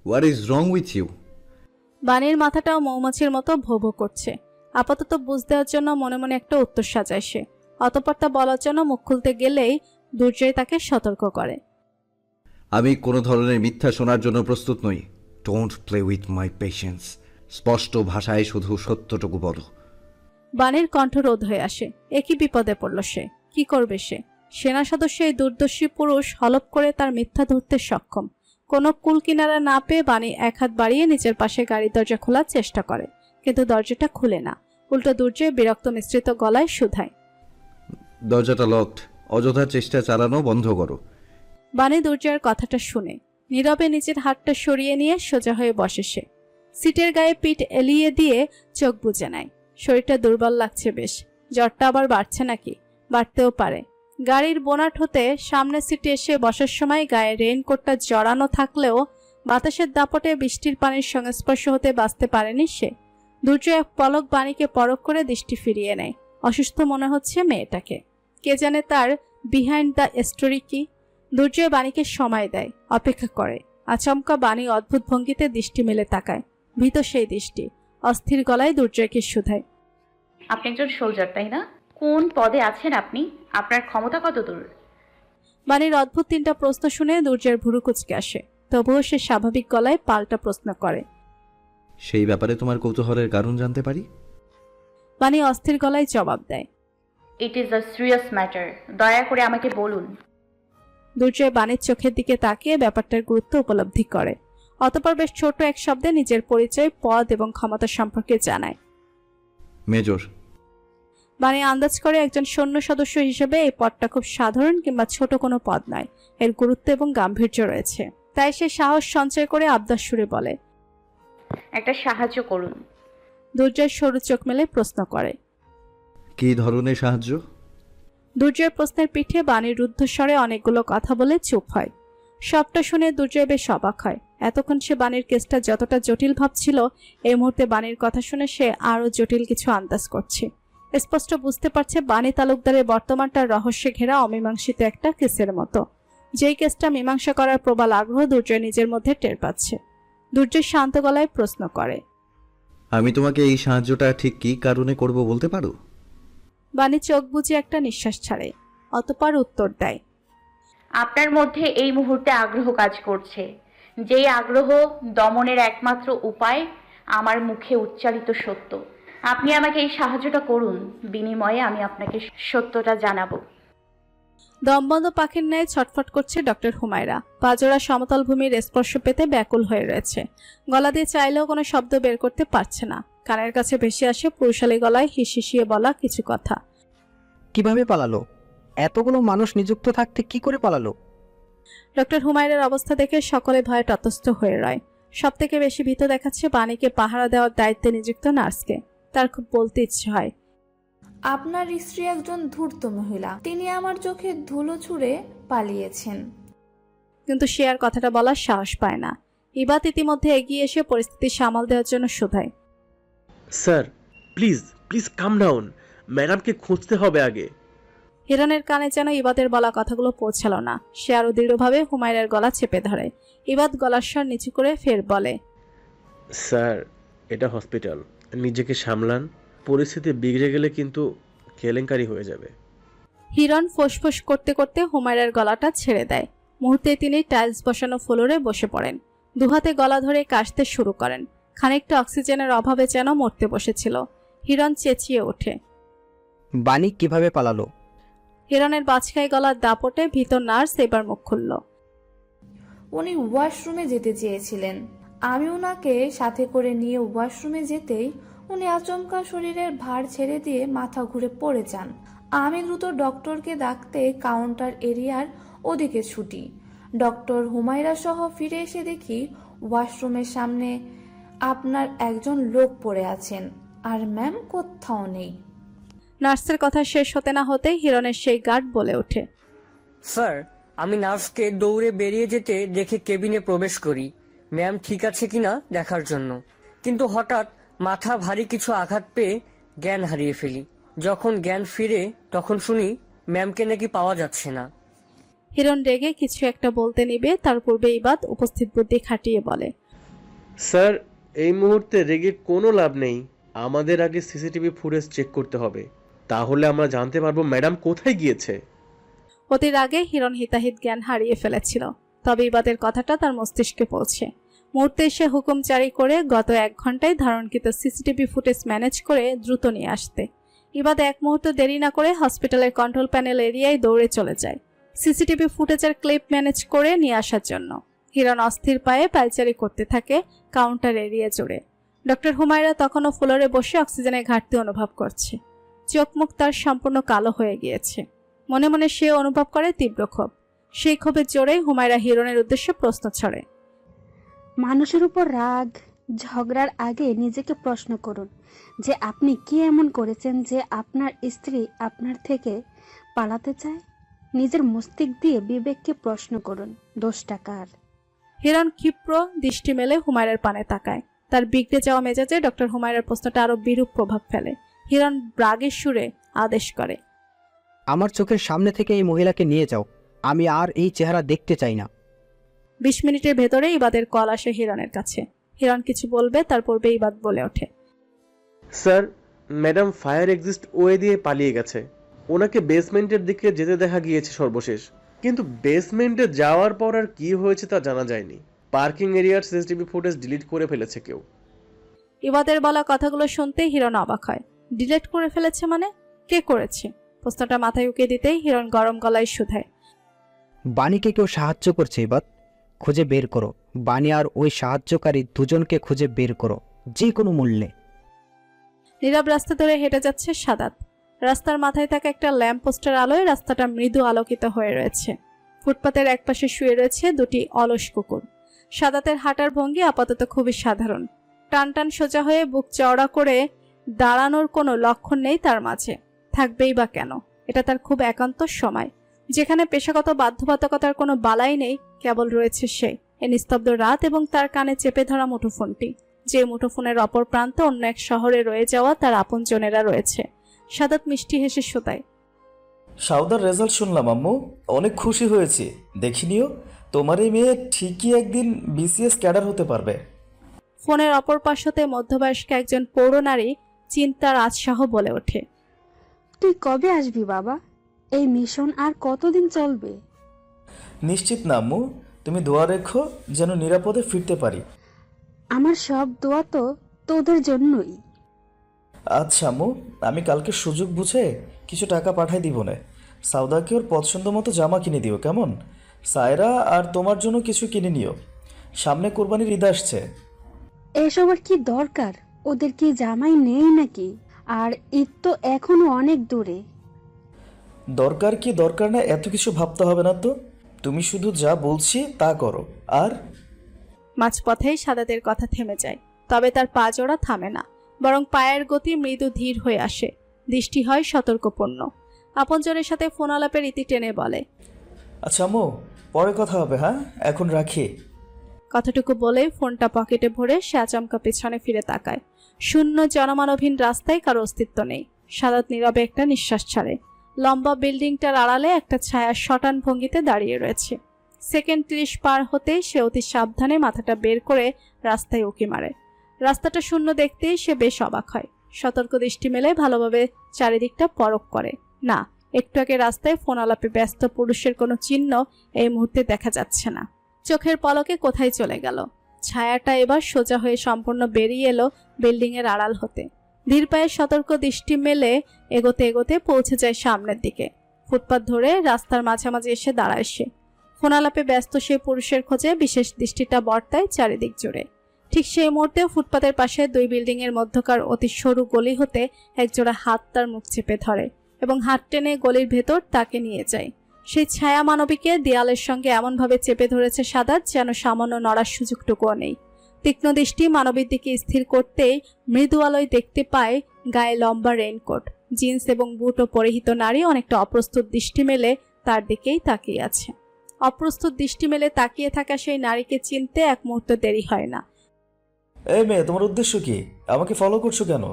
What is wrong with you? বাণীর মাথাটাও মৌমাছির মতো ভো ভো করছে। আপাতত বুঝ দেওয়ার জন্য মনে মনে একটা উত্তর সাজায় সে। অতঃপর তা বলার জন্য মুখ খুলতে গেলেই দুর্জয় তাকে সতর্ক করে। আমি কোনো ধরনের মিথ্যা শোনার জন্য প্রস্তুত নই। Don't play with my patience. স্পষ্ট ভাষায় শুধু সত্যটুকু বলো। বাণীর কণ্ঠ রোধ হয়ে আসে। একই বিপদে পড়ল সে। কি করবে সে? সেনা সদস্য এই দুর্দর্শী পুরুষ হলপ করে তার মিথ্যা ধরতে সক্ষম। কোনো কুল কিনারা না পেয়ে বাণী এক হাত বাড়িয়ে নিচের পাশে গাড়ির দরজা খোলার চেষ্টা করে, কিন্তু দরজাটা খুলে না। উল্টো দুর্জয় বিরক্ত মিশ্রিত গলায় শুধায়, দরজাটা লকড। অযথা চেষ্টা চালানো বন্ধ করো। বাণী দুর্জয়ের কথাটা শুনে নীরবে নিজের হাতটা সরিয়ে নিয়ে সোজা হয়ে বসে সে। সিটের গায়ে পিঠ এলিয়ে দিয়ে চোখ বুজে নেয়। শরীরটা দুর্বল লাগছে বেশ। জ্বরটা আবার বাড়ছে নাকি? বাড়তেও পারে। গাড়ির বোনাট হতে সামনের সিটে এসে বসার সময় গায়ে রেইনকোটটা জড়ানো থাকলেও বাতাসের দাপটে বৃষ্টির পানির সংস্পর্শ হতে বাঁচতে পারেনি সে। দুর্জয় এক পলক বাণীকে পরখ করে দৃষ্টি ফিরিয়ে নেয়। অসুস্থ মনে হচ্ছে মেয়েটাকে। কে জানে তার বিহাইন্ড দ্য স্টোরি কি। দুর্জয় বাণীকে সময় দেয়, অপেক্ষা করে। আচমকা বাণী অদ্ভুত ভঙ্গিতে দৃষ্টি মেলে তাকায়। ভীত সেই দৃষ্টি। অস্থির গলায় দুর্জয়কে শুধায়, আপনি একজন সোলজার, তাই না? কোন পদে আছেন আপনি? আপনার ক্ষমতা কত দূর? বাণীর অদ্ভুত তিনটা প্রশ্ন শুনে দুর্জয়ের ভুরু কুচকে আসে। তবুও সে স্বাভাবিক গলায় পাল্টা প্রশ্ন করে, সেই ব্যাপারে তোমার কৌতূহলের কারণ জানতে পারি? বাণী অস্থির গলায় জবাব দেয়, it is a serious matter. দয়া করে আমাকে বলুন। দুর্জয় বাণীর চোখের দিকে তাকিয়ে ব্যাপারটার গুরুত্ব উপলব্ধি করে। অতঃপর বেশ ছোট এক শব্দে নিজের পরিচয়, পদ এবং ক্ষমতা সম্পর্কে জানায়। মেজর। বাণী আন্দাজ করে একজন সৈন্য সদস্য হিসেবে এই পদটা খুব সাধারণ কিংবা ছোট কোনো পদ নয়। এর গুরুত্ব এবং গাম্ভীর্য রয়েছে। তাই সে সাহস সঞ্চয় করে আবদার সুরে বলে, একটা সাহায্য করুন। দুর্জয় সরু চোখ মেলে প্রশ্ন করে। কী ধরনের সাহায্য? দুর্জয়ের প্রশ্নের পিঠে বাণীর রুদ্ধস্বরে অনেকগুলো কথা বলে চুপ হয়। সবটা শুনে দুর্জয় বেশ অবাক হয়। এতক্ষণ সে বাণীর কেসটা যতটা জটিল ভাবছিল, এই মুহূর্তে বাণীর কথা শুনে সে আরও জটিল কিছু আন্দাজ করছে। স্পষ্ট বুঝতে পারছে বাণী তালুকদারের বর্তমানটার রহস্যে ঘেরা অমীমাংসিত একটা কেসের মতো। যেই কেসটা মীমাংসা করার প্রবল আগ্রহ দুর্জয় নিজের মধ্যে টের পাচ্ছে। দুর্জয় শান্ত গলায় প্রশ্ন করে, আমি তোমাকে এই সাহায্যটা ঠিক কী কারণে করব বলতে পারো? বাণী চোখ বুজে একটা নিঃশ্বাস ছাড়ে। অতঃপর উত্তর দেয়, আপনার মধ্যে এই মুহূর্তে আগ্রহ কাজ করছে। যেই আগ্রহ দমনের একমাত্র উপায় আমার মুখে উচ্চারিত সত্য। আপনি আমাকে এই সাহায্যটা করুন, বিনিময়ে আমি আপনাকে সত্যটা জানাবো। দমবন্ধ পাখির ন্যায় ছটফট করছে ডক্টর হুমায়রা। পাজরা সমতল ভূমির স্পর্শ পেতে ব্যাকুল হয়ে রয়েছে। গলা দিয়ে চাইলেও কোনো শব্দ বের করতে পারছে না। কানের কাছে ভেসে আসে পুরুষালী গলায় হিসিয়ে বলা কিছু কথা। কিভাবে পালালো? এতগুলো মানুষ নিযুক্ত থাকতে কি করে পালালো? ডক্টর হুমায়রার অবস্থা দেখে সকলে ভয়ে ততস্থ হয়ে রয়। সব থেকে বেশি ভীত দেখাচ্ছে বাণীকে পাহারা দেওয়ার দায়িত্বে নিযুক্ত নার্সকে। তার খুব বলতে ইচ্ছে হয়, আপনার স্ত্রী একজন ধূর্ত মহিলা, তিনি আমার চোখে ধুলো ছুঁড়ে পালিয়েছেন। কিন্তু সে আর কথাটা বলার সাহস পায় না। ইবাত ইতিমধ্যে এগিয়ে এসে পরিস্থিতি সামাল দেওয়ার জন্য শোধায়, sir please please calm down, ম্যাডামকে খুঁজতে হবে আগে। হিরণের কানে যেন ইবাদের বলা কথাগুলো পৌঁছাল না। সে আরো দৃঢ়ভাবে হুমায়রার গলা চেপে ধরে। ইবাদ গলার স্বর নিচু করে ফের বলে, স্যার এটা হসপিটাল, নিজেকে সামলান। পরিস্থিতি বিগড়ে গেলে কিন্তু কেলেঙ্কারি হয়ে যাবে। হিরণ ফোঁসফোঁস করতে করতে হুমায়রার গলাটা ছেড়ে দেয়। মুহূর্তে তিনি টাইলস বসানো ফ্লোরে বসে পড়েন। দুহাতে গলা ধরে কাশতে শুরু করেন। খানিকটা অক্সিজেনের অভাবে যেন মরতে বসেছিল। হিরণ চেঁচিয়ে ওঠে, বাণী কিভাবে পালালো? হিরণের বাজখাই গলার দাপটে ভীত নার্স এবার মুখ খুলল। উনি ওয়াশরুমে যেতে চেয়েছিলেন। আমি ওনাকে সাথে করে নিয়ে ওয়াশরুমে যেতেই উনি আচমকা শরীরের ভার ছেড়ে দিয়ে মাথা ঘুরে পড়ে যান। আমি দ্রুত ডক্টরকে ডাকতে কাউন্টার এরিয়ার ওদিকে ছুটি। ডক্টর হুমায়রা সহ ফিরে এসে দেখি ওয়াশরুমের সামনে আপনার একজন লোক পড়ে আছেন, আর ম্যাম কোথাও নেই। নার্সের কথা শেষ হতে না হতেই হিরণের সেই গার্ড বলে ওঠে, স্যার আমি নার্সকে দৌড়ে বেরিয়ে যেতে দেখে কেবিনে প্রবেশ করি ম্যাম ঠিক আছে কিনা দেখার জন্য, কিন্তু হঠাৎ মাথা ভারী কিছু আঘাত পেয়ে জ্ঞান হারিয়ে ফেলি। যখন জ্ঞান ফিরে তখন শুনি ম্যামকে নাকি পাওয়া যাচ্ছে না। হিরণ রেগে কিছু একটা বলতে নিবে, তার পূর্বে ইবাদ উপস্থিত বুদ্ধি খাটিয়ে বলে, স্যার, এই মুহূর্তে রেগে কোনো লাভ নেই। আমাদের আগে সিসিটিভি ফুটেজ চেক করতে হবে, তাহলে আমরা জানতে পারবো ম্যাডাম কোথায় গিয়েছে। অতির আগে হিরণ হিতাহিত জ্ঞান হারিয়ে ফেলেছিল, তবে ইবাদের কথাটা তার মস্তিষ্কে পৌঁছে। মুহূর্তে সে হুকুম জারি করে গত 1 ঘন্টায় ধারণকৃত সিসিটিভি ফুটেজ ম্যানেজ করে দ্রুত নিয়ে আসতে। ইবাদ এক মুহূর্ত দেরি না করে হসপিটালের কন্ট্রোল প্যানেল এরিয়ায় দৌড়ে চলে যায় সিসিটিভি ফুটেজের ক্লিপ ম্যানেজ করে নিয়ে আসার জন্য। হিরণ অস্থির পায়ে পায়চারি করতে থাকে কাউন্টার এরিয়া জুড়ে। ডক্টর হুমায়রা তখনও ফ্লোরে বসে অক্সিজেনের ঘাটতি অনুভব করছে। চোখ মুখ তার সম্পূর্ণ কালো হয়ে গিয়েছে। মনে মনে সে অনুভব করে তীব্র ক্ষোভ। সেই ক্ষোভের জোরেই হুমায়রা হিরণের উদ্দেশ্যে প্রশ্ন ছড়ে। মানুষের উপর রাগ ঝগড়ার আগে নিজেকে প্রশ্ন করুন যে আপনি কি এমন করেছেন যে আপনার স্ত্রী আপনার থেকে পালাতে চায়। নিজের মস্তিষ্ক দিয়ে বিবেককে প্রশ্ন করুন, দোষটা কার? হিরণ ক্ষিপ্র দৃষ্টি মেলে হুমায়রার পানে তাকায়। তার বিগড়ে যাওয়া মেজাজে ডক্টর হুমায়রার প্রশ্নটা আরো বিরূপ প্রভাব ফেলে। হিরণ রাগের সুরে আদেশ করে, আমার চোখের সামনে থেকে এই মহিলাকে নিয়ে যাও। আমি আর এই চেহারা দেখতে চাই না। 20 মিনিটের ভেতরে ইবাদের কল আসে হিরণের কাছে। হিরণ কিছু বলবে, তার পূর্বে ইবাদ বলে ওঠে, sir, madam fire exist way দিয়ে পালিয়ে গেছে। ওনাকে বেসমেন্টের দিকে যেতে দেখা গিয়েছে সর্বশেষ, কিন্তু বেসমেন্টে যাওয়ার পর আর কি হয়েছে তা জানা যায়নি। পার্কিং এরিয়ার সিসিটিভি ফুটেজ ডিলিট করে ফেলেছে কেউ। ইবাদের বলা কথাগুলো শুনতে হিরণ অবাক হয়। ডিলিট করে ফেলেছে মানে? কে করেছে? প্রশ্নটা মাথায় উকিয়ে দিতেই হিরণ গরম গলায় শুধায়, বাণীকে কেউ সাহায্য করছে এবার, খুঁজে বের করো। বাণী আর ওই সাহায্যকারী দুজনকে খুঁজে বের করো, যে কোনো মূল্যে। নীরব রাস্তা ধরে হেঁটে যাচ্ছে সাদাত। রাস্তার মাথায় থাকা একটা ল্যাম্প পোস্টের আলোয় রাস্তাটা মৃদু আলোকিত হয়ে রয়েছে। ফুটপাতের একপাশে শুয়ে রয়েছে 2টি অলস কুকুর। সাদাতের হাঁটার ভঙ্গি আপাতত খুবই সাধারণ। টান টান সোজা হয়ে বুক চওড়া করে দাঁড়ানোর কোনো লক্ষণ নেই তার মাঝে। থাকবেই বা কেন? এটা তার খুব একান্ত সময়, যেখানে পেশাগত বাধ্যবাধকতার কোনো বালাই নেই, কেবল রয়েছে সে, এ নিস্তব্ধ রাত এবং তার কানে চেপে ধরা মুঠোফোনটি। যে মুঠোফোনের অপর প্রান্তে অন্য এক শহরে রয়ে যাওয়া তার আপনজনেরা রয়েছে। সাদাত মিষ্টি হেসে শোধায়, সাউদার রেজাল্ট শুনলাম আম্মু, অনেক খুশি হয়েছি। দেখিনিও, তোমার এই মেয়ে ঠিকই একদিন বিসিএস ক্যাডার হতে পারবে। ফোনের অপর পাশ হতে মধ্যবয়স্ক একজন পৌর নারী চিন্তার আজসহ বলে ওঠে, তুই কবে আসবি বাবা? এই মিশন আর কতদিন চলবে? নিশ্চিত না আম্মু, তুমি দোয়া রেখো যেন নিরাপদে ফিরতে পারি। আমার সব দোয়া তো তোদের জন্যই। আচ্ছা আম্মু, আমি কালকে সুযোগ বুঝে কিছু টাকা পাঠাই দিব না। সাউদাকে ওর পছন্দ মতো জামা কিনে দিও, কেমন? সায়রা আর তোমার জন্য কিছু কিনে নিও, সামনে কোরবানির ঈদ আসছে। এসব আর কি দরকার? ওদের কি জামাই নেই নাকি? আর ঈদ তো এখনো অনেক দূরে। দরকার কি দরকার না এত কিছু ভাবতে হবে না তো, তুমি শুধু যা বলছি তা করো। আর মাঝপথেই সাদাতের কথা থেমে যায়, তবে তার পা জোড়া থামে না, বরং পায়ের গতি মৃদু ধীর হয়ে আসে। দৃষ্টি হয় সতর্কপূর্ণ। আপনজনের সাথে ফোন আলাপের ইতি টেনে বলে, আচ্ছা আম্মু, পরে কথা হবে, হ্যাঁ এখন রাখি। কথাটুকু বলে ফোনটা পকেটে ভরে সে আচমকা পেছনে ফিরে তাকায়। শূন্য জনমানবহীন রাস্তায় কারো অস্তিত্ব নেই। সাদাত নীরবে একটা নিঃশ্বাস ছাড়ে। লম্বা বিল্ডিংটার আড়ালে একটা ছায়া শটান ভঙ্গিতে দাঁড়িয়ে রয়েছে। সেকেন্ড 30 পার হতেই সে অতি সাবধানে মাথাটা বের করে রাস্তায় উঁকি মারে। রাস্তাটা শূন্য দেখতেই সে বেশ অবাক হয়। সতর্ক দৃষ্টি মেলে ভালোভাবে চারিদিকটা পরখ করে। না, একটু আগে রাস্তায় ফোন আলাপে ব্যস্ত পুরুষের কোনো চিহ্ন এই মুহূর্তে দেখা যাচ্ছে না। চোখের পলকে কোথায় চলে গেল? ছায়াটা এবার সোজা হয়ে সম্পূর্ণ বেরিয়ে এলো বিল্ডিংয়ের আড়াল হতে। ধীর পায়ে সতর্ক দৃষ্টি মেলে এগোতে এগোতে পৌঁছে যায় সামনের দিকে। ফুটপাত ধরে রাস্তার মাঝামাঝি এসে দাঁড়ায় সে। ফোন আলাপে ব্যস্ত সেই পুরুষের খোঁজে বিশেষ দৃষ্টিটা বর্তায় চারিদিক জুড়ে। ঠিক সেই মুহূর্তে ফুটপাতের পাশে 2 বিল্ডিংয়ের মধ্যকার অতি সরু গলি হতে একজোড়া হাত তার মুখ চেপে ধরে এবং হাত টেনে গলির ভেতর তাকে নিয়ে যায়। সেই ছায়া মানবীকে দেয়ালের সঙ্গে এমনভাবে চেপে ধরেছে সাদাত যেন সামান্য নড়ার সুযোগটুকুও নেই। তীক্ষ্ণ দৃষ্টি মানবীর দিকে স্থির করতেই মৃদু আলোয় দেখতে পায় গায়ে লম্বা রেইনকোট, জিন্স এবং বুটও পরিহিত নারী অনেকটা অপ্রস্তুত দৃষ্টি মেলে তার দিকেই তাকিয়ে আছে। অপ্রস্তুত দৃষ্টি মেলে তাকিয়ে থাকা সেই নারীকে চিনতে এক মুহূর্ত দেরি হয় না। এই মেয়ে, তোমার উদ্দেশ্য কি? আমাকে ফলো করছো কেন?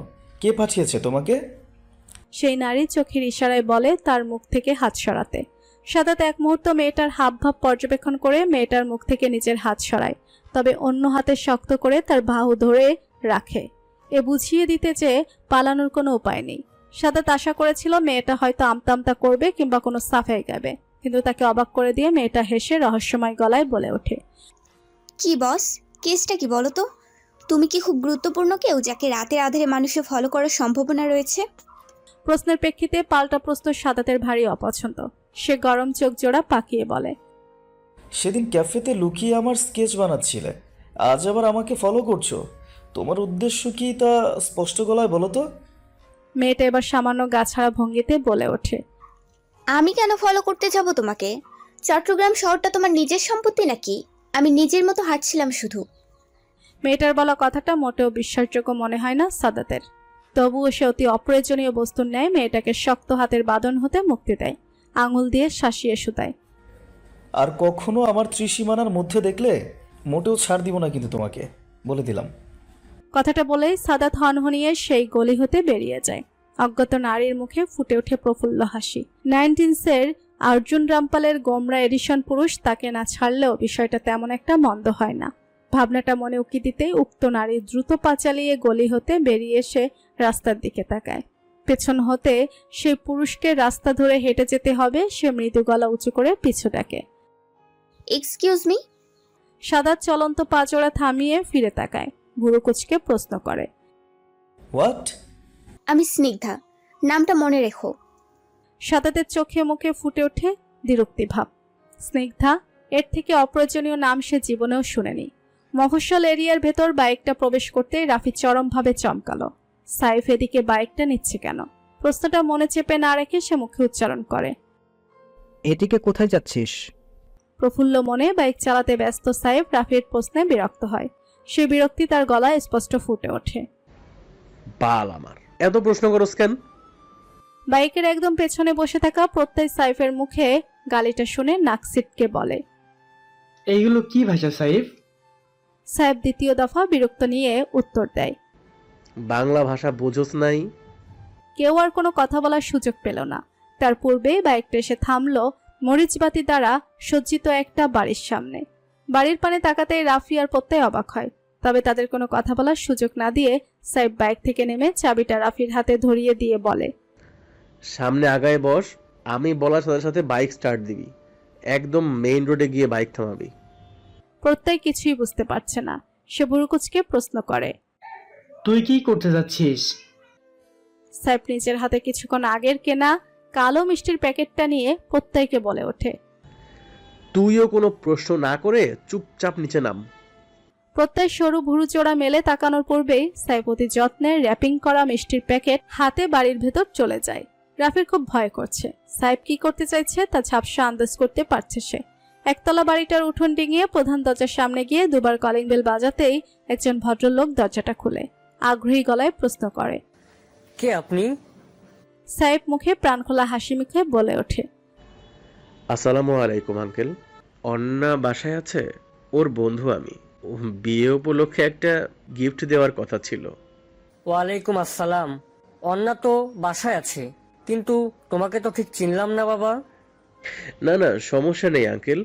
কে পাঠিয়েছে তোমাকে? সেই নারী চোখের ইশারায় বলে তার মুখ থেকে হাত সরাতে। সাদাত এক মুহূর্ত মেয়েটার হাবভাব পর্যবেক্ষণ করে মেয়েটার মুখ থেকে নিজের হাত সরায়। তবে অন্য হাতে শক্ত করে তার বাহু ধরে রাখে। এ বুঝিয়ে দিতে যে পালানোর কোনো উপায় নেই। সাদাত আশা করেছিল মেয়েটা হয়তো আমতা আমতা করবে কিংবা কোনো সাফাই গাবে, কিন্তু তাকে অবাক করে দিয়ে মেয়েটা হেসে রহস্যময় গলায় বলে ওঠে, কি বস, কেসটা কি বলো তো? তুমি কি খুব গুরুত্বপূর্ণ কেউ যাকে রাতের আধারে মানুষে ফলো করার সম্ভাবনা রয়েছে? প্রশ্নের প্রেক্ষিতে পাল্টা প্রশ্ন সাদাতের ভারী অপছন্দ। সে গরম চোখ জোড়া পাকিয়ে বলে, সেদিন ক্যাফেতে লুকিয়ে আমার স্কেচ বানাচ্ছিলে, আজ আবার আমাকে ফলো করছো। তোমার উদ্দেশ্য কি তা স্পষ্ট গলায় বলো তো। মেয়েটা এবার সামান্য গাছাড়া ভঙ্গিতে বলে ওঠে, আমি কেন ফলো করতে যাব তোমাকে? চট্টগ্রাম শহরটা তোমার নিজের সম্পত্তি নাকি? আমি নিজের মতো হাঁটছিলাম শুধু। মেয়েটার বলা কথাটা মোটেও বিশ্বাসযোগ্য মনে হয় না সাদাতের। তবুও সে অতি অপ্রয়োজনীয় বস্তুর ন্যায় মেয়েটাকে শক্ত হাতের বাঁধন হতে মুক্তি দেয়, আঙুল দিয়ে শাসিয়ে শুতায়। আর কখনো আমার ত্রিসীমানার মধ্যে দেখলে মোটেও ছাড় দিব না কিন্তু তোমাকে, বলে দিলাম। কথাটা বলেই সাদাত হনহনিয়ে সেই গলি হতে বেরিয়ে যায়। অজ্ঞাত নারীর মুখে ফুটে ওঠে প্রফুল্ল হাসি। 1990s অর্জুন রামপালের গোমরা এডিশন পুরুষ তাকে না ছাড়লেও বিষয়টা তেমন একটা মন্দ হয় না। ভাবনাটা মনে উকি দিতেই উক্ত নারী দ্রুত পা চালিয়ে গলি হতে বেরিয়ে এসে রাস্তার দিকে তাকায়। পেছন হতে সেই পুরুষকে রাস্তা ধরে হেঁটে যেতে হবে। সে মৃদু গলা উঁচু করে পিছু ডাকে, এক্সকিউজ মি। সাদাত চলন্ত পা জোড়া থামিয়ে ফিরে তাকায়, ভুরু কুচকে প্রশ্ন করে, হোয়াট? আমি স্নিগ্ধা, নামটা মনে রেখো। সাদাতের চোখে মুখে ফুটে ওঠে বিরক্তি ভাব। স্নিগ্ধা, এর থেকে অপ্রয়োজনীয় নাম সে জীবনেও শুনেনি। মফস্বল এরিয়ার ভেতর বাইকটা প্রবেশ করতেই রাফি চরমভাবে চমকালো। সাইফ এদিকে বাইকটা নিচ্ছে কেন? প্রশ্নটা মনে চেপে না রেখে সে মুখে উচ্চারণ করে, এদিকে কোথায় যাচ্ছিস? প্রফুল্ল মনে বাইক চালাতে ব্যস্ত সাইফ রাফির প্রশ্নে বিরক্ত হয়। সে বিরক্তি তার গলায় স্পষ্ট ফুটে ওঠে। বাল আমার, এত প্রশ্ন করস কেন? বাইকের একদম পেছনে বসে থাকা প্রত্যয় সাইফের মুখে গালিটা শুনে নাক সিটকে বলে, এইগুলো কি ভাষা সাইফ? সাইফ দ্বিতীয় দফা বিরক্ত নিয়ে উত্তর দেয়, বাংলা ভাষা বুঝোস নাই? কেউ আর কোনো কথা বলার সুযোগ পেল না। তার পূর্বেই বাইকটা এসে থামলো মরিচবাতি দ্বারা সজ্জিত একটা বাড়ির সামনে। বাড়ির পানে তাকাতেই রাফি আর প্রত্যয় অবাক হয়। তবে তাদের কোনো কথা বলার সুযোগ না দিয়ে সাইফ বাইক থেকে নেমে চাবিটা রাফির হাতে ধরিয়ে দিয়ে বলে, সামনে আগায় বস, আমি বলার সাথে সাথে বাইক স্টার্ট দিবি, একদম মেইন রোডে গিয়ে বাইক থামাবি। প্রত্যয় কিছুই বুঝতে পারছে না। সে বুড়ুকুচকে প্রশ্ন করে, তুই কি করতে যাচ্ছিস? সাইফ নিজের হাতে কিছুক্ষণ আগের কেনা কালো মিষ্টির প্যাকেটটা নিয়ে প্রত্যয়কে বলে ওঠে, তুইও কোনো প্রশ্ন না করে চুপচাপ নিচে নাম। প্রত্যয় সরু ভুরু চোড়া মেলে তাকানোর পূর্বেই সাইফ অতি যত্নে র্যাপিং করা মিষ্টির প্যাকেট হাতে বাড়ির ভেতর চলে যায়। রাফির খুব ভয় করছে। সাইফ কি করতে চাইছে তা ঝাপসা আন্দাজ করতে পারছে সে। একতলা বাড়িটার উঠোন ডিঙিয়ে প্রধান দরজার সামনে গিয়ে দুবার কলিং বেল বাজাতেই একজন ভদ্রলোক দরজাটা খুলে আগ্রহী গলায় প্রশ্ন করে, কে আপনি? সাইফ মুখে প্রাণখোলা হাসি মুখে বলে ওঠে, আসসালামু আলাইকুম আঙ্কেল। অন্না বাসায় আছে? ওর বন্ধু আমি। ও বিয়ে উপলক্ষে একটা গিফট দেওয়ার কথা ছিল। ওয়ালাইকুম আসসালাম। অন্না তো বাসায় আছে, কিন্তু তোমাকে তো ঠিক চিনলাম না বাবা। না না, সমস্যা নেই আঙ্কেল,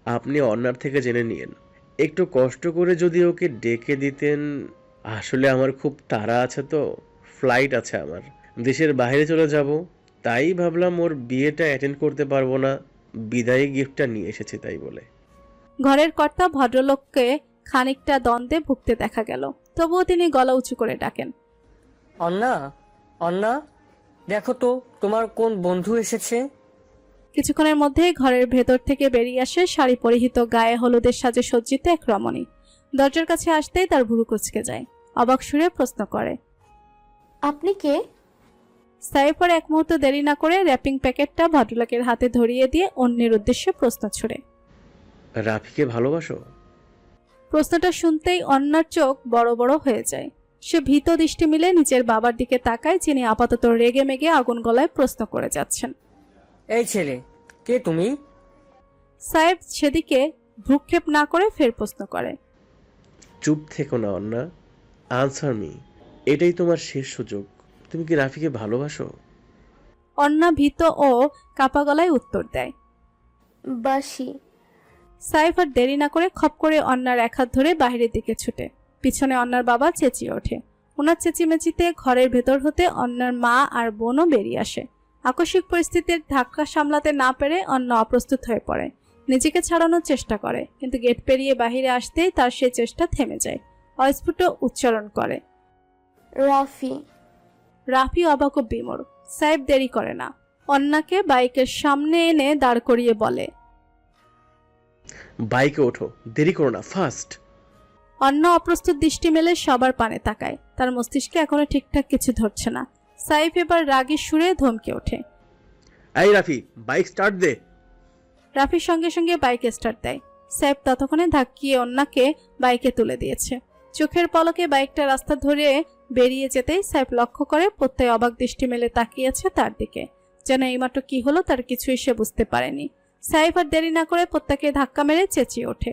আপনি অন্নার থেকে জেনে নিয়েন। একটু কষ্ট করে যদি ওকে ডেকে দিতেন। আসলে আমার খুব তাড়া আছে, তো ফ্লাইট আছে আমার, দেশের বাইরে চলে যাব। তাই ভাবলাম ওর বিয়েটা অ্যাটেন্ড করতে পারবো না, বিদায়ী গিফটটা নিয়ে এসেছি তাই বলে। ঘরের কর্তা ভদ্রলোককে খানিকটা দ্বন্দ্বে ভুগতে দেখা গেল। তবুও তিনি গলা উঁচু করে ডাকেন, অন্না, অন্না, দেখো তো তোমার কোন বন্ধু এসেছে। কিছুক্ষণের মধ্যেই ঘরের ভেতর থেকে বেরিয়ে আসে শাড়ি পরিহিত, গায়ে হলুদের সাজে সজ্জিত এক রমণী। দরজার কাছে আসতেই তার ভুরু কুঁচকে যায়। অবাক সুরে প্রশ্ন করে, আপনি কে? সাইফার এক মুহূর্ত দেরি না করে র্যাপিং প্যাকেটটা ভদ্রলোকের হাতে ধরিয়ে দিয়ে অন্যের উদ্দেশ্যে প্রশ্ন ছুড়ে, রাফিকে ভালোবাসো? প্রশ্নটা শুনতেই অন্যার চোখ বড় বড় হয়ে যায়। সে ভীত দৃষ্টি মিলে নিজের বাবার দিকে তাকায়, যিনি আপাতত রেগে মেগে আগুন গলায় প্রশ্ন করে যাচ্ছেন, এই ছেলে, কে তুমি? সাইফ সেদিকে ভ্রুক্ষেপ না করে ফের প্রশ্ন করে, চুপ থেকো না অন্না, আনসার মি। এটাই তোমার শেষ সুযোগ। তুমি কি রাফিকে ভালোবাসো? অন্না ভীত ও কাপা গলায় উত্তর দেয়, বাসি। সাইফ আর দেরি না করে খপ করে অন্যার এক হাত ধরে বাহিরের দিকে ছুটে। পিছনে অন্যার বাবা চেঁচিয়ে ওঠে। ওনার চেঁচিমেচিতে ঘরের ভেতর হতে অন্যার মা আর বোনও বেরিয়ে আসে। আকস্মিক পরিস্থিতির ধাক্কা সামলাতে না পেরে অন্য অপ্রস্তুত হয়ে পড়ে। নিজেকে ছাড়ানোর চেষ্টা করে, কিন্তু গেট পেরিয়ে বাহিরে আসতেই তার সেই চেষ্টা থেমে যায়। অস্ফুট উচ্চারণ করে, রাফি। রাফি অবাক ও বিমর। সাইফ দেরি করে না, অন্যাকে বাইকের সামনে এনে দাঁড় করিয়ে বলে, বাইকে ওঠো, দেরি করো না, ফাস্ট। অন্য অপ্রস্তুত দৃষ্টি মেলে সবার পানে তাকায়। তার মস্তিষ্কে এখনো ঠিকঠাক কিছু ধরছে না। সাইফ এবার রাগী সুরে ধমকে ওঠে, এই রাফি, বাইক স্টার্ট দে। রাফির সঙ্গে সঙ্গে বাইক স্টার্ট দেয়। সাইফ ততক্ষণে ধাক্কিয়ে অন্যাকে বাইকে তুলে দিয়েছে। চোখের পলকে বাইকটা রাস্তা ধরে বেরিয়ে যেতেই সাইফ লক্ষ্য করে প্রত্যয় অবাক দৃষ্টি মেলে তাকিয়েছে তার দিকে, যেন এইমাত্র কি হলো তার কিছুই সে বুঝতে পারেনি। সাইফ আর দেরি না করে প্রত্যয়কে ধাক্কা মেরে চেঁচিয়ে ওঠে,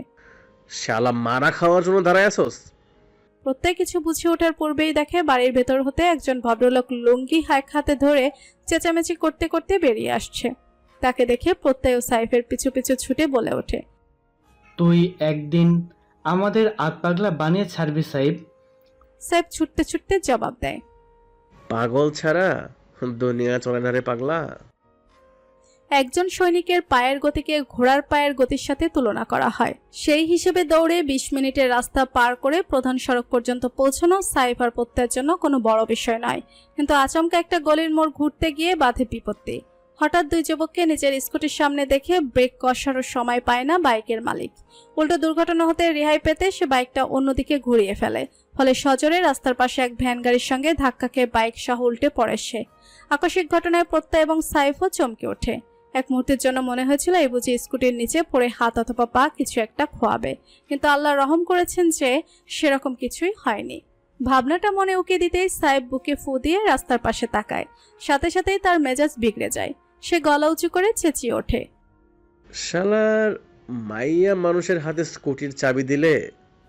শালা মারা খাওয়ার জন্য দাঁড়ায় আসোস? প্রত্যয় কিছু বুঝে ওঠার পূর্বেই দেখে বাড়ির ভেতর হতে একজন ভদ্রলোক লুঙ্গি এক হাতে ধরে চেঁচামেচি করতে করতে বেরিয়ে আসছে। তাকে দেখে প্রত্যয় ও সাইফের পিছু পিছু ছুটে বলে ওঠে, তুই একদিন আমাদের আত পাগলা বানিয়ে ছাড়বি সাইব। সাইফ ছুটতে ছুটতে জবাব দেয়, পাগল ছাড়া দুনিয়া চলে না রে পাগলা। একজন সৈনিকের পায়ের গতিকে ঘোড়ার পায়ের গতির সাথে তুলনা করা হয়। সেই হিসেবে দৌড়ে 20 মিনিটের রাস্তা পার করে প্রধান সড়ক পর্যন্ত পৌঁছানো সাইফ আর প্রত্যয়ের জন্য কোনো বড় বিষয় নয়। কিন্তু আচমকা একটা গলির মোড় ঘুরতে গিয়ে বাধে বিপত্তি। হঠাৎ দুই যুবককে নিজের স্কুটির সামনে দেখে ব্রেক কষারও সময় পায় না বাইকের মালিক। উল্টো দুর্ঘটনা হতে রেহাই পেতে সে বাইকটা অন্যদিকে ঘুরিয়ে ফেলে। ফলে সজোরে রাস্তার পাশে এক ভ্যান গাড়ির সঙ্গে ধাক্কা খেয়ে বাইক সহ উল্টে পড়ে সে। আকস্মিক ঘটনায় প্রত্যয় এবং সাইফও চমকে ওঠে। এক মুহূর্তের জন্য মনে হয়েছিল এই বুঝি স্কুটির নিচে পড়ে হাত অথবা পা কিছু একটা খোয়াবে, কিন্তু আল্লাহ রহম করেছেন যে সেরকম কিছুই হয়নি। ভাবনাটা মনে উকি দিতেই সাইফ বুকে ফু দিয়ে রাস্তার পাশে তাকায়। সাথে সাথেই তার মেজাজ বিগড়ে যায়। সে গলা উঁচু করে চেঁচিয়ে ওঠে, শালার মাইয়া মানুষের হাতে স্কুটির চাবি দিলে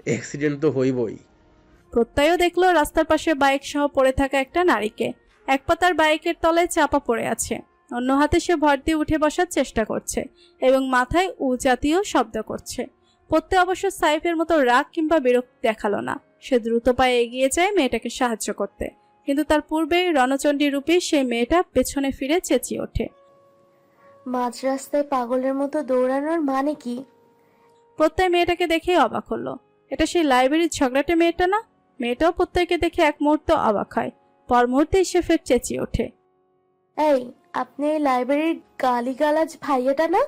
অ্যাক্সিডেন্ট তো হইবই। প্রত্যয়ও দেখলো রাস্তার পাশে বাইক সহ পড়ে থাকা একটা নারীকে। এক পা তার বাইকের তলায় চাপা পড়ে আছে, অন্য হাতে সে ভর দিয়ে উঠে বসার চেষ্টা করছে এবং মাথায় উ জাতীয় শব্দ করছে। প্রত্যয় অবশ্য সাইফের মতো রাগ কিংবা বিরক্তি দেখালো না। সে দ্রুত পায়ে এগিয়ে যায় মেয়েটাকে সাহায্য করতে, কিন্তু তার পূর্বেই রণচণ্ডী রূপী সেই মেয়েটা পেছনে ফিরে চেঁচিয়ে ওঠে, মাঝ রাস্তায় পাগলের মতো দৌড়ানোর মানে কি? প্রত্যয় মেয়েটাকে দেখে অবাক হলো। এটা সেই লাইব্রেরির ঝগড়াটে মেয়েটা না? মেয়েটাও প্রত্যয়কে দেখে এক মুহূর্ত অবাক হয়, পর মুহূর্তেই সে ফের চেঁচিয়ে ওঠে, এই, আপনি এই লাইব্রেরির গালিগালাজ ভাইয়াটা না?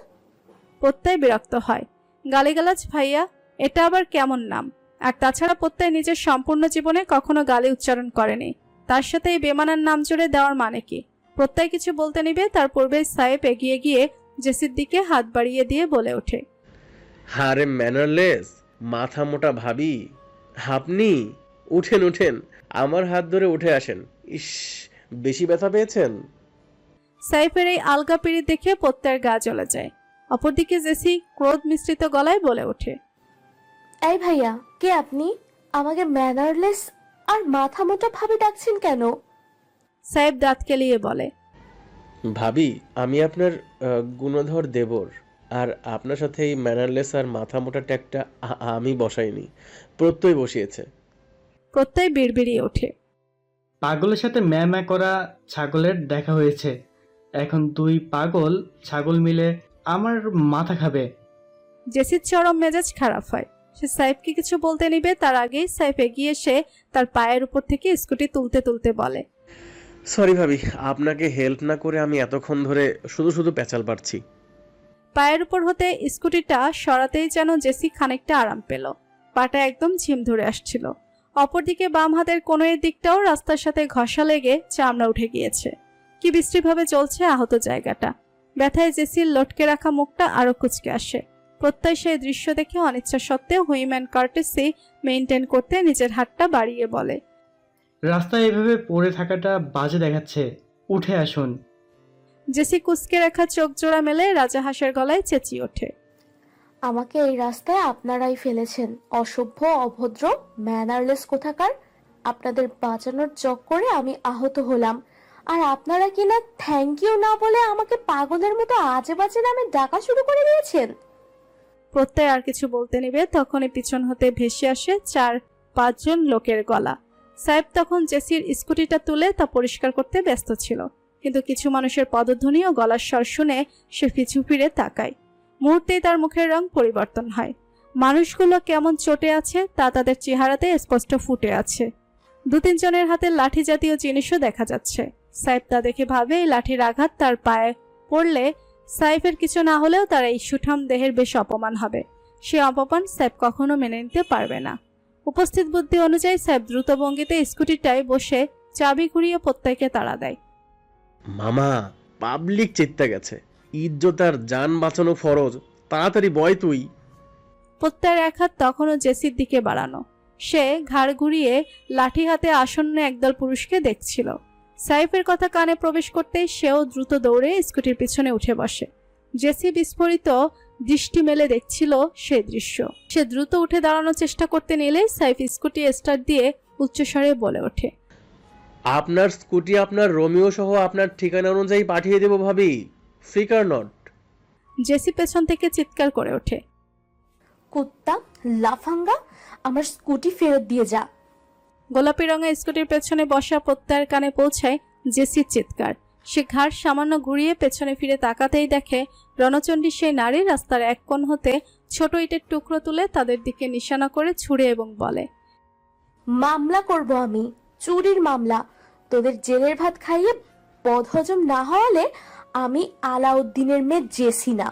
প্রত্যয় বিরক্ত হয়। গালিগালাজ ভাইয়া? এটা আবার কেমন নাম? আর তাছাড়া প্রত্যয় নিজের সম্পূর্ণ জীবনে কখনো গালি উচ্চারণ করেনি, তার সাথে এই বেমানার নাম জুড়ে দেওয়ার মানে কি? প্রত্যয় কিছু বলতে নিবে তার পূর্বেই সাইফ এগিয়ে গিয়ে জেসির দিকে হাত বাড়িয়ে দিয়ে বলে ওঠে, আরে ম্যানারলেস মাথা মোটা ভাবি, আপনি উঠেন উঠেন, আমার হাত ধরে উঠে আসেন। ইস, বেশি ব্যথা পেয়েছেন? সাইফের এই আলগা পিড়ি দেখে প্রত্যয়ের গা জ্বলে যায়। অপরদিকে জেসি ক্রোধ মিশ্রিত গলায় বলে ওঠে, এই ভাইয়া, কে আপনি? আমাকে ম্যানারলেস আর মাথা মোটা ভাবে ডাকছেন কেন? সাইফ দাঁত কেলিয়ে বলে, ভাবি, আমি আপনার গুণধর দেবর, আর আপনার সাথে এই ম্যানারলেস আর মাথা মোটা ট্যাগটা আমি বসাইনি, প্রত্যয় বসিয়েছে। প্রত্যয় বিড়বিড়িয়ে ওঠে, পাগলের সাথে ম্যা করা ছাগলের দেখা হয়েছে। এখন দুই পাগল ছাগল মিলে আমার মাথা খাবে। জেসির চরম মেজাজ খারাপ হয়। সে সাইফকে কিছু বলতে নিবে তার আগেই সাইফ এগিয়ে এসে তার পায়ের উপর থেকে স্কুটি তুলতে তুলতে বলে, সরি ভাবি, আপনাকে হেল্প না করে আমি এতক্ষণ ধরে শুধু শুধু পেঁচাল পারছি। পায়ের উপর হতে স্কুটিটা সরাতেই যেন জেসি খানিকটা আরাম পেল। পাটা একদম ঝিম ধরে আসছিল। অপরদিকে বাম হাতের কোণের দিকটাও রাস্তার সাথে ঘষা লেগে চামড়া উঠে গিয়েছে। কি বিশ্রীভাবে চলছে আহত জায়গাটা। ব্যথায় জেসির লটকে রাখা মুখটা আরো কুচকে আসে। প্রত্যয় সেই দৃশ্য দেখে অনিচ্ছা সত্ত্বেও হুইম্যান কার্টেসি মেইনটেইন করতে নিজের হাতটা বাড়িয়ে বলে, রাস্তায় এভাবে পড়ে থাকাটা বাজে দেখাচ্ছে, উঠে আসুন। জেসি কুচকে রাখা চোখ জোড়া মেলে রাজাহাঁসের গলায় চেঁচিয়ে ওঠে, আমাকে এই রাস্তায় আপনারাই ফেলেছেন, অসভ্য, অভদ্র, ম্যানারলেস কোথাকার। আপনাদের বাঁচানোর চক্করে আমি আহত হলাম, আর আপনারা কিনা থ্যাংক ইউ না বলে আমাকে পাগলের মতো আজে বাজে নামে ডাকা শুরু করে দিয়েছেন। প্রত্যয় আর কিছু বলতে নিবে তখনই পিছন হতে ভেসে আসে 4-5 জন লোকের গলা। সাহেব তখন জেসির স্কুটিটা তুলে তা পরিষ্কার করতে ব্যস্ত ছিল, কিন্তু কিছু মানুষের পদধ্বনি ও গলার স্বর শুনে সে পিছু ফিরে তাকায়। মুহূর্তেই তার মুখের রং পরিবর্তন হয়। মানুষগুলো কেমন চটে আছে তা তাদের চেহারাতে স্পষ্ট ফুটে আছে। 2-3 জনের হাতে লাঠি জাতীয় জিনিসও দেখা যাচ্ছে। সাইফ তা দেখে ভাবে এই লাঠির আঘাত তার পায়ে পড়লে সাইফের কিছু না হলেও তার এই সুঠাম দেহের বেশ অপমান হবে। সে অপমান সাইফ কখনো মেনে নিতে পারবে না। উপস্থিত বুদ্ধি অনুযায়ী সাইফ দ্রুত ভঙ্গিতে স্কুটিটায় বসে চাবি ঘুরিয়ে প্রত্যয়কে তাড়া দেয়। মামা, পাবলিক চেতে গেছে, ইজ্জত আর জান বাঁচানো ফরজ, তাড়াতাড়ি বয় তুই। প্রত্যয়ের এক হাত তখনও জেসির দিকে বাড়ানো। সে ঘাড় ঘুরিয়ে লাঠি হাতে আসন্ন একদল পুরুষকে দেখছিল। সাইফের কথা কানে প্রবেশ করতেই সেও দ্রুত দৌড়ে স্কুটির পিছনে উঠে বসে। জেসি বিস্ফোরিত দৃষ্টি মেলে দেখছিল সেই দৃশ্য। সে দ্রুত উঠে দাঁড়ানোর চেষ্টা করতে নিলে সাইফ স্কুটি স্টার্ট দিয়ে উচ্চস্বরে বলে ওঠে, আপনার স্কুটি আপনার রোমিও সহ আপনার ঠিকানা অনুযায়ী পাঠিয়ে দেবো ভাবি, ফিকার নট। জেসি পেছন থেকে চিৎকার করে ওঠে, কুত্তা লাফাঙ্গা, আমার স্কুটি ফেরত দিয়ে যা। গোলাপি রঙের স্কুটির পেছনে বসা প্রত্যয়ের কানে পৌঁছায় জেসির চিৎকার। সে ঘাড় সামান্য ঘুরিয়ে পেছনে ফিরে তাকাতেই দেখে রণচণ্ডী সেই নারী রাস্তার এক কোণ হতে ছোট ইটের টুকরো তুলে তাদের দিকে নিশানা করে ছুড়ে এবং বলে, মামলা করব আমি, চুরির মামলা। তোদের জেলের ভাত খাইয়ে বদহজম না হওয়ালে আমি আলাউদ্দিনের মেয়ে জেসি না।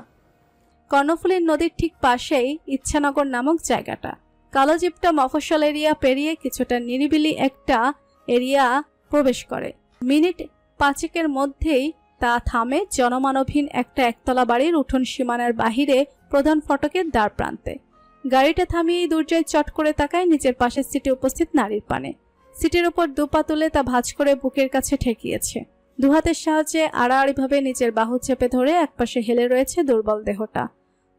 কর্ণফুলীর নদীর ঠিক পাশেই ইচ্ছানগর নামক জায়গাটা। কালো জিপটা মফস্বল এরিয়া পেরিয়ে কিছুটা নিরিবিলি একটা এরিয়া প্রবেশ করে। মিনিট 5 মধ্যেই তা থামে জনমানবহীন একটা একতলা বাড়ির উঠোন সীমানার বাহিরে প্রধান ফটকের দ্বার প্রান্তে। গাড়িটা থামিয়ে দুর্জয় চট করে তাকায় নিজের পাশের সিটে উপস্থিত নারীর পানে। সিটের উপর দুপা তুলে তা ভাঁজ করে বুকের কাছে ঠেকিয়েছে। দুহাতের সাহায্যে আড়াআড়িভাবে নিজের বাহু চেপে ধরে একপাশে হেলে রয়েছে দুর্বল দেহটা।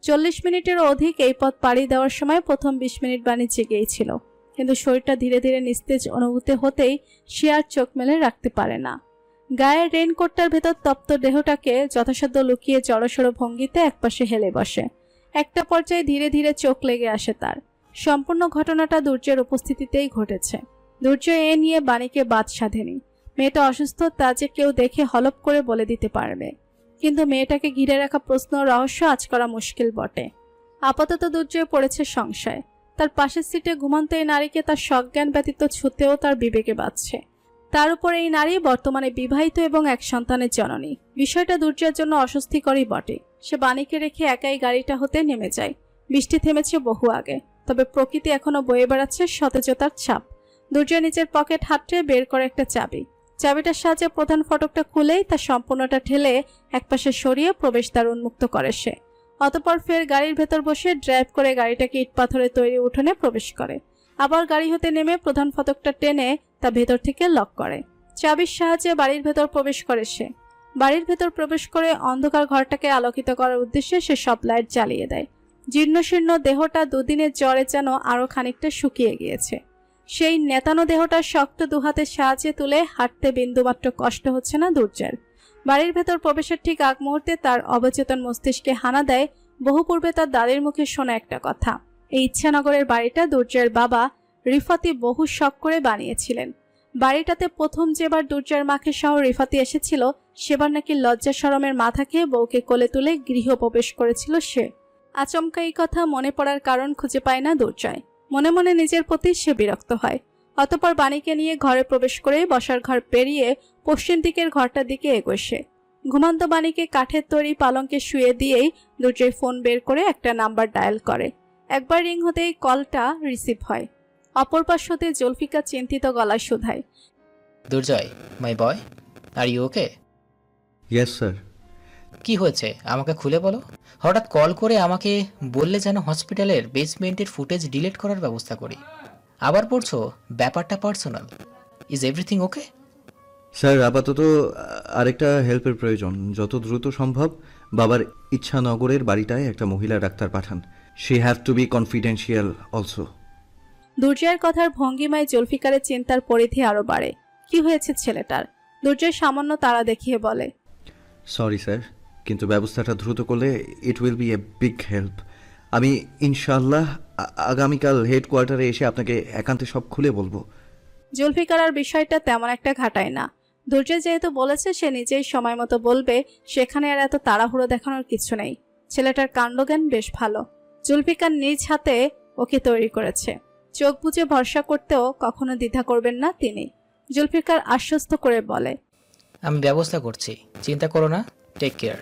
40 মিনিটেরও অধিক এই পথ পাড়ি দেওয়ার সময় প্রথম 20 মিনিট বাণী জেগেই ছিল, কিন্তু শরীরটা ধীরে ধীরে নিস্তেজ অনুভূতি হতেই সে আর চোখ মেলে রাখতে পারে না। গায়ের রেইনকোটটার ভেতর তপ্ত দেহটাকে যথাসাধ্য লুকিয়ে জড়সড় ভঙ্গিতে একপাশে হেলে বসে। একটা পর্যায়ে ধীরে ধীরে চোখ লেগে আসে তার। সম্পূর্ণ ঘটনাটা দুর্জয়ের উপস্থিতিতেই ঘটেছে। দুর্জয় এ নিয়ে বাণীকে বাদ সাধেনি। মেয়েটা অসুস্থ তা যে কেউ দেখে হলপ করে বলে দিতে পারবে, কিন্তু মেয়েটাকে ঘিরে রাখা প্রশ্ন রহস্য আজ করা মুশকিল বটে। আপাতত দুর্জয় পড়েছে সংশয়। তার পাশের সিটে ঘুমন্ত এই নারীকে তার সজ্ঞান ব্যতীত ছুতেও তার বিবেকে বাজছে। তার উপর এই নারী বর্তমানে বিবাহিত এবং এক সন্তানের জননী। বিষয়টা দুর্জয়ের জন্য অস্বস্তিকরই বটে। সে বাণীকে রেখে একাই গাড়িটা হতে নেমে যায়। বৃষ্টি থেমেছে বহু আগে, তবে প্রকৃতি এখনো বয়ে বেড়াচ্ছে সতেজতার ছাপ। দুর্জয় নিজের পকেট হাতড়ে বের করে একটা চাবি। চাবিটার সাহায্যে প্রধান ফটকটা খুলেই তা সম্পূর্ণটা ঠেলে একপাশে সরিয়ে প্রবেশদ্বার উন্মুক্ত করে সে। অতঃপর ফের গাড়ির ভেতর বসে ড্রাইভ করে গাড়িটাকে ইট পাথরে তৈরি উঠোনে প্রবেশ করে। আবার গাড়ি হতে নেমে প্রধান ফটকটা টেনে তা ভেতর থেকে লক করে। চাবির সাহায্যে বাড়ির ভেতর প্রবেশ করে সে। বাড়ির ভেতর প্রবেশ করে অন্ধকার ঘরটাকে আলোকিত করার উদ্দেশ্যে সে সব লাইট জ্বালিয়ে দেয়। জীর্ণশীর্ণ দেহটা দুদিনের জ্বরে যেন আরো খানিকটা শুকিয়ে গিয়েছে। সেই নেতানো দেহটা শক্ত দুহাতের সাহায্যে তুলে হাঁটতে বিন্দুমাত্র কষ্ট হচ্ছে না দুর্জয়ের। বাড়ির ভেতর প্রবেশের ঠিক আগ মুহূর্তে তার অবচেতন মস্তিষ্কে হানা দেয় বহু পূর্বে তার দাদির মুখে শোনা একটা কথা। এই ইচ্ছানগরের বাড়িটা দুর্জয়ের বাবা রিফাতি বহু শখ করে বানিয়েছিলেন। বাড়িটাতে প্রথম যেবার দুর্জয়ের মাকে সহ রিফাতি এসেছিল সেবার নাকি লজ্জা শরমের মাথা খেয়ে বউকে কোলে তুলে গৃহ প্রবেশ করেছিল সে। আচমকা এই কথা মনে পড়ার কারণ খুঁজে পায় না দুর্জয়। মনে মনে নিজের প্রতি সে বিরক্ত হয়। অতঃপর বাণীকে নিয়ে ঘরে প্রবেশ করে বসার ঘর পেরিয়ে পশ্চিম দিকের ঘরটার দিকে এগোয় সে। ঘুমান্ত বাণীকে কাঠের তৈরি পালঙ্কে শুয়ে দিয়েই দুর্জয় ফোন বের করে একটা নাম্বার ডায়াল করে। একবার রিং হতেই কলটা রিসিভ হয়। অপর পাশ হতে জুলফিকা চিন্তিত গলায় শুধায়, Durjoy, my boy, are you okay? Yes sir. কি হয়েছে আমাকে খুলে বলো। হঠাৎ কল করে আমাকে বললে যেন হসপিটালের বেসমেন্টের ফুটেজ ডিলিট করার ব্যবস্থা করি। আবার পড়ছো ব্যাপারটা personal. Is everything okay? Sir, আপাতত আরেকটা হেল্পের প্রয়োজন। যত দ্রুত সম্ভব বাবার ইচ্ছানগরের বাড়িটায় একটা মহিলা ডাক্তার পাঠান। She have to be confidential also. দুর্জয়ের কথার ভঙ্গিমায় জুলফিকারের চিন্তার পরিধি আরো বাড়ে। কি হয়েছে ছেলেটার? দুর্জয় সামান্য তাড়া দেখিয়ে বলে, সরি স্যার, কিন্তু ব্যবস্থাটা দ্রুত করলে it will B a big help. আমি ইনশাআল্লাহ আগামীকাল হেডকোয়ার্টারে এসে আপনাকে একান্তে সব খুলে বলবো। জুলফিকার আর বিষয়টা তেমন একটা ঘাটায় না। ধৈর্য যেহেতু বলেছে সে নিজেই সময় মতো বলবে, সেখানে আর এত তাড়াহুড়ো দেখানোর কিছু নেই। ছেলেটার কাণ্ডজ্ঞান বেশ ভালো। জুলফিকার নিজ হাতে ওকে তৈরি করেছে। চোখ বুজে ভরসা করতেও কখনো দ্বিধা করবেন না তিনি। জুলফিকার আশ্বস্ত করে বলে, আমি ব্যবস্থা করছি, চিন্তা করো না, টেক কেয়ার।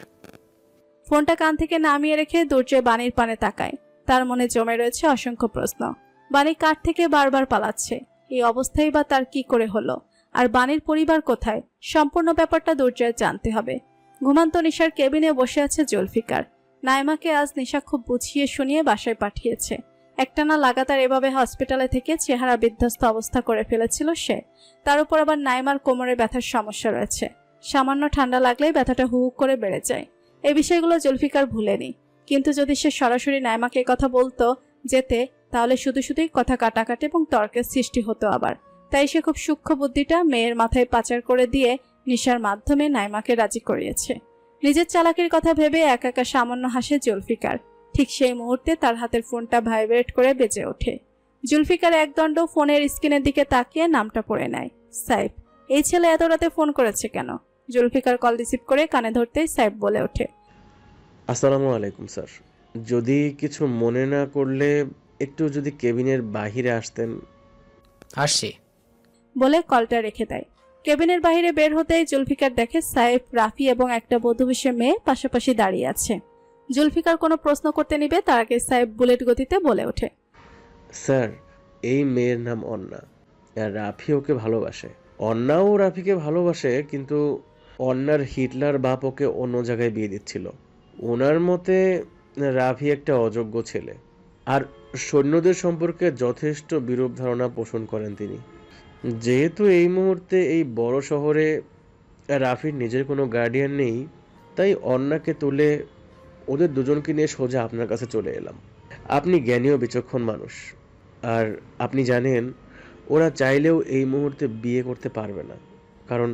ফোনটা কান থেকে নামিয়ে রেখে দুর্জয় বাণীর পানে তাকায়। তার মনে জমে রয়েছে অসংখ্য প্রশ্ন। বাণী কাঠ থেকে বারবার পালাচ্ছে, এই অবস্থায় বা তার কি করে হলো? আর বাণীর পরিবার কোথায়? সম্পূর্ণ ব্যাপারটা দুর্জয় জানতে হবে। ঘুমান্ত নিশার কেবিনে বসে আছে জুলফিকার। নাইমাকে আজ নিশা খুব বুঝিয়ে শুনিয়ে বাসায় পাঠিয়েছে। একটানা লাগাতার এভাবে হসপিটালে থেকে চেহারা বিধ্বস্ত অবস্থা করে ফেলেছিল সে। তার উপর আবার নাইমার কোমরে ব্যথার সমস্যা রয়েছে। সামান্য ঠান্ডা লাগলেই ব্যথাটা হু হু করে বেড়ে যায়। এই বিষয়গুলো জুলফিকার ভুলেনি, কিন্তু যদি সে সরাসরি নাইমাকে কথা বলতো যেতে, তাহলে শুধু শুধুই কথা কাটাকাটি এবং তর্কের সৃষ্টি হতো আবার। তাই সে খুব সূক্ষ্ম বুদ্ধিটা মেয়ের মাথায় পাচার করে দিয়ে নিশার মাধ্যমে নাইমাকে রাজি করিয়েছে। নিজের চালাকির কথা ভেবে একা একা সামান্য হাসে জুলফিকার। ঠিক সেই মুহূর্তে তার হাতের ফোনটা ভাইব্রেট করে বেজে ওঠে। জুলফিকার একদণ্ড ফোনের স্ক্রিনের দিকে তাকিয়ে নামটা পড়ে নেয়, সাইফ। এই ছেলে এত রাতে ফোন করেছে কেন? জুলফিকার কল রিসিভ করে কানে ধরতেই সাইফ বলে ওঠে, আসসালামু আলাইকুম স্যার। যদি কিছু মনে না করলে একটু যদি কেবিনের বাহিরে আসতেন। আসছি। বলে কলটা রেখে দেয়। কেবিনের বাইরে বের হতেই জুলফিকার দেখে সাইফ, রাফি এবং একটা বধূবেশে মেয়ে পাশাপাশি দাঁড়িয়ে আছে। জুলফিকার কোনো প্রশ্ন করতে নিবে তার আগে সাইফ বুলেট গতিতে বলে ওঠে, স্যার, এই মেয়ের নাম অন্না, আর রাফি ওকে ভালোবাসে। অন্নাও রাফিকে ভালোবাসে, কিন্তু অন্নার হিটলার বাপ ওকে অন্য জায়গায় বিয়ে দিচ্ছিল। ওনার মতে রাফি একটা অযোগ্য ছেলে, আর সৈন্যদের সম্পর্কে যথেষ্ট বিরূপ ধারণা পোষণ করেন তিনি। যেহেতু এই মুহূর্তে এই বড় শহরে রাফির নিজের কোনো গার্ডিয়ান নেই, তাই অন্নাকে তুলে ওদের দুজনকে নিয়ে সোজা আপনার কাছে চলে এলাম। আপনি জ্ঞানী ও বিচক্ষণ মানুষ, আর আপনি জানেন ওরা চাইলেও এই মুহূর্তে বিয়ে করতে পারবে না, কারণ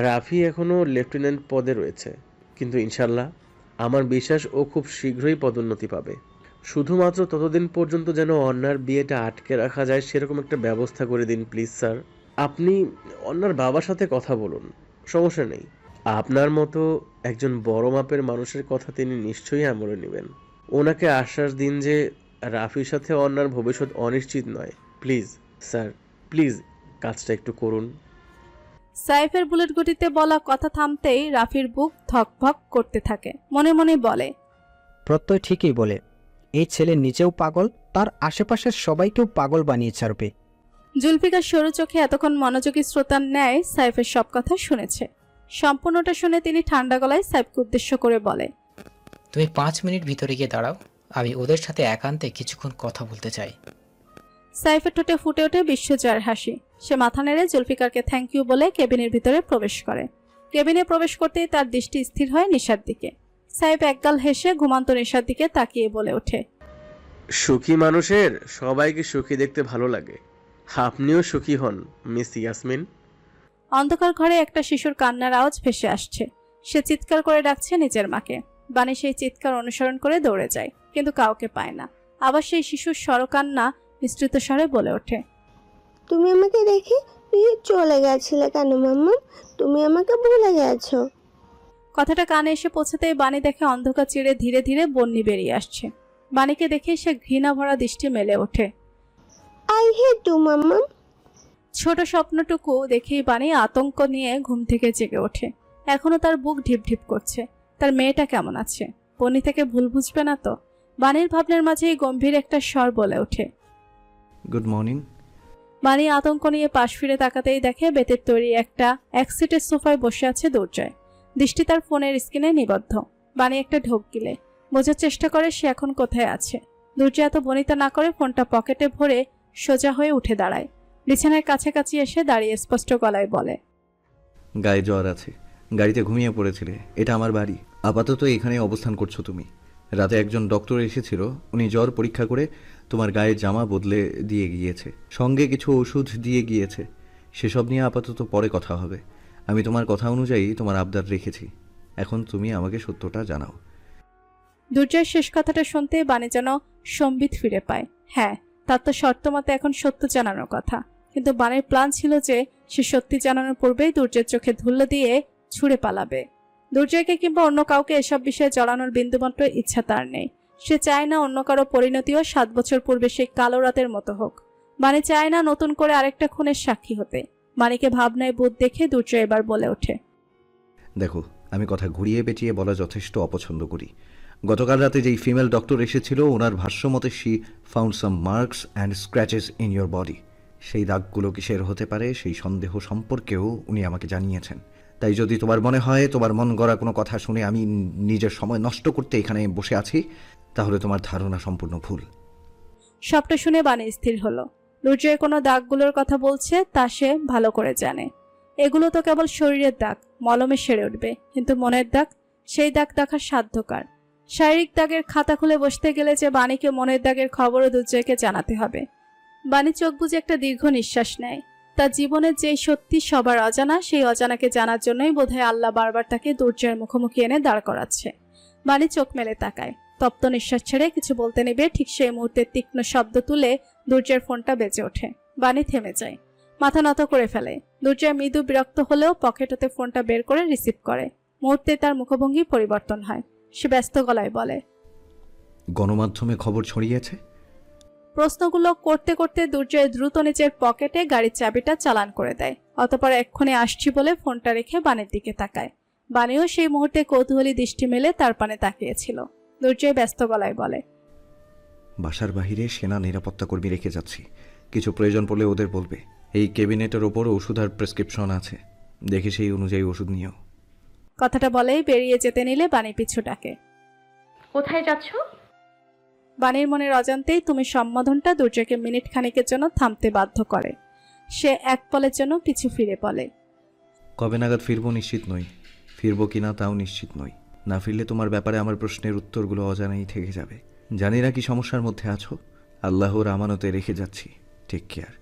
রাফি এখনও লেফটেন্যান্ট পদে রয়েছে। কিন্তু ইনশাল্লাহ আমার বিশ্বাস ও খুব শীঘ্রই পদোন্নতি পাবে। শুধুমাত্র ততদিন পর্যন্ত যেন অন্যার বিয়েটা আটকে রাখা যায় সেরকম একটা ব্যবস্থা করে দিন প্লিজ স্যার। আপনি অন্যার বাবার সাথে কথা বলুন, সমস্যা নেই। আপনার মতো একজন বড় মাপের মানুষের কথা তিনি নিশ্চয়ই আমলে নেবেন। ওনাকে আশ্বাস দিন যে রাফির সাথে অন্যার ভবিষ্যৎ অনিশ্চিত নয়। প্লিজ স্যার, প্লিজ কাজটা একটু করুন। সাইফের বুলেট গতিতে বলা কথা থামতেই রাফির বুক ধকভক করতে থাকে। মনে মনে বলে, প্রত্যয় ঠিকই বলে, এই ছেলে নিজেও পাগল, তার আশেপাশের সবাইকেও পাগল বানিয়ে ছাড়বে। জুলফিকার সরু চোখে এতক্ষণ মনোযোগী শ্রোতার ন্যায় সাইফের সব কথা শুনেছে। সম্পূর্ণটা শুনে তিনি ঠান্ডা গলায় সাইফকে উদ্দেশ্য করে বলে, তুমি 5 মিনিট ভিতরে গিয়ে দাঁড়াও, আমি ওদের সাথে একান্তে কিছুক্ষণ কথা বলতে চাই। সাইফের ঠোঁটে ফুটে ওঠে বিশ্বজয়ের হাসি। সে মাথা নেড়ে জুলফিকারকে থ্যাংক ইউ বলে কেবিনের ভিতরে প্রবেশ করে। কেবিনে প্রবেশ করতেই তার দৃষ্টি স্থির হয় নিশার দিকে। সাইফ একগাল হেসে ঘুমান্ত নিশার দিকে তাকিয়ে বলে ওঠে, সুখী মানুষের সবাইকে সুখী দেখতে ভালো লাগে। আপনিও সুখী হন মিস ইয়াসমিন। অন্ধকার ঘরে একটা শিশুর কান্নার আওয়াজ ভেসে আসছে। সে চিৎকার করে ডাকছে নিজের মাকে। বাণী সেই চিৎকার অনুসরণ করে দৌড়ে যায়, কিন্তু কাউকে পায় না। আবার সেই শিশুর স্বরকান্না মিশ্রিত স্বরে বলে ওঠে, তুমি আমাকে দেখে চলে গেছিলে কেন মাম্মা? তুমি আমাকে ভুলে গেছো? কথাটা কানে এসে পৌঁছাতেই বাণী দেখে অন্ধকার চিরে ধীরে ধীরে বন্যি বেরিয়ে আসছে। বাণীকে দেখে সে ঘৃণা ভরা দৃষ্টি মেলে ওঠে। আই হেট ইউ মাম্মা। ছোট স্বপ্নটুকু দেখেই বাণী আতঙ্ক নিয়ে ঘুম থেকে জেগে ওঠে। এখনো তার বুক ঢিপ ঢিপ করছে। তার মেয়েটা কেমন আছে? বন্যি থেকে ভুল বুঝবে না তো? বাণীর ভাবনার মাঝেই গম্ভীর একটা স্বর বলে ওঠে, গুড মর্নিং। বাণী আতঙ্ক নিয়ে পাশ ফিরে তাকাতেই দেখে বেতের তৈরি একটা এক সিটের সোফায় বসে আছে দুর্জয়। দৃষ্টি তার ফোনের স্ক্রিনে নিবদ্ধ। বাণী একটা ঢোক গিলে বোঝার চেষ্টা করে সে এখন কোথায় আছে। দুর্জয় এত বনিতা না করে ফোনটা পকেটে ভরে সোজা হয়ে উঠে দাঁড়ায়। বিছানার কাছাকাছি এসে দাঁড়িয়ে স্পষ্ট গলায় বলে, গায়ে জ্বর আছে, গাড়িতে ঘুমিয়ে পড়েছিলে। এটা আমার বাড়ি, আপাতত এখানে অবস্থান করছো তুমি। রাতে একজন ডক্টর এসেছিল, উনি জ্বর পরীক্ষা করে তোমার গায়ের জামা বদলে দিয়ে গিয়েছে, সঙ্গে কিছু ওষুধ দিয়ে গিয়েছে। সেসব নিয়ে আপাতত পরে কথা হবে। আমি তোমার কথা অনুযায়ী তোমার আবদার রেখেছি। এখন তুমি আমাকে সত্যটা জানাও। দুর্জয়ের শেষ কথাটা শুনতে বাণী যেন সম্বিত ফিরে পায়। হ্যাঁ, তার তো শর্ত মতে এখন সত্য জানানোর কথা, কিন্তু বাণীর প্ল্যান ছিল যে সে সত্যি জানানোর পূর্বেই দুর্জয়ের চোখে ধুলো দিয়ে ছুঁড়ে পালাবে। দুর্জয়কে কিংবা অন্য কাউকে এসব বিষয়ে জড়ানোর বিন্দুমাত্র ইচ্ছা তার নেই। সে চায় না অন্য কারো পরিণতিও 7 বছর পূর্বে সেই কালো রাতের মতো হোক। বাণী চায় না নতুন করে আরেকটা খুনের সাক্ষী হতে। বাণীকে ভাবনায় বুধ দেখে দুর্জয় এবার বলে ওঠে, দেখো, আমি কথা ঘুরিয়ে পেঁচিয়ে বলা যথেষ্ট অপছন্দ করি। গতকাল রাতে যেই ফিমেল ডক্টর এসেছিল, ওনার ভাষ্য মতে she found some marks and scratches in your body. সেই দাগগুলো কিসের হতে পারে সেই সন্দেহ সম্পর্কেও উনি আমাকে জানিয়েছেন। তাই যদি তোমার মনে হয় তোমার মন গড়া কোনো কথা শুনে আমি নিজের সময় নষ্ট করতে এখানে বসে আছি, তাহলে তোমার ধারণা সম্পূর্ণ ভুল। সবটা শুনে বাণী স্থির হলো। দুর্জয় কোনো দাগগুলোর কথা বলছে তা সে ভালো করে জানে। এগুলো তো কেবল শরীরের দাগ, মলমে সেরে উঠবে, কিন্তু মনের দাগ, সেই দাগ দেখার সাধ্যকার। শারীরিক দাগের খাতা খুলে বসতে গেলে যে বাণীকে মনের দাগের খবরও দুর্জয়কে জানাতে হবে। বাণী চোখ বুজে একটা দীর্ঘ নিঃশ্বাস নেয়। তার জীবনের যেই সত্যি সবার অজানা, সেই অজানাকে জানার জন্যই বোধহয় আল্লাহ বারবার তাকে দুর্জয়ের মুখোমুখি এনে দাঁড় করাচ্ছে। বাণী চোখ মেলে তাকায়, তপ্ত নিঃশ্বাস ছেড়ে কিছু বলতে নেবে, ঠিক সেই মুহূর্তে তীক্ষ্ণ শব্দ তুলে দুর্জয়ের ফোনটা বেজে ওঠে। বাণী থেমে যায়, মাথা নত করে ফেলে। দুর্জয় মৃদু বিরক্ত হলেও পকেট হতে ফোনটা বের করে রিসিভ করে। মুহূর্তে তার মুখভঙ্গি পরিবর্তন হয়। সে ব্যস্ত গলায় বলে, গণমাধ্যমে খবর ছড়িয়েছে? প্রশ্নগুলো করতে করতে দুর্জয় দ্রুত নিজের পকেটে গাড়ির চাবিটা চালান করে দেয়। অতঃপর এক্ষুনি আসছি বলে ফোনটা রেখে বাণীর দিকে তাকায়। বাণীও সেই মুহূর্তে কৌতূহলী দৃষ্টি মেলে তার পানে তাকিয়েছিল। দুর্জয় ব্যস্ত গলায় বলে, বাসার বাহিরে সেনা নিরাপত্তা কর্মী রেখে যাচ্ছি, কিছু প্রয়োজন পড়লে ওদের বলবে। এই ক্যাবিনেটের ওপর ওষুধ আর প্রেসক্রিপশন আছে, দেখে সেই অনুযায়ী ওষুধ নিও। কথাটা বলেই বেরিয়ে যেতে নিলে বাণী পিছু ডাকে। কোথায় যাচ্ছ? বাণীর মনের অজান্তেই তুমি সম্বোধনটা দুর্জয়কে মিনিট খানেকের জন্য থামতে বাধ্য করে। সে এক পলের জন্য পিছু ফিরে বলে, কবে নাগাদ ফিরবো নিশ্চিত নই, ফিরবো কিনা তাও নিশ্চিত নই। না ফিরলে তোমার ব্যাপারে আমার প্রশ্নের উত্তরগুলো অজানাই থেকে যাবে। জানি না কি সমস্যার মধ্যে আছো, আল্লাহর আমানতে রেখে যাচ্ছি। Take care.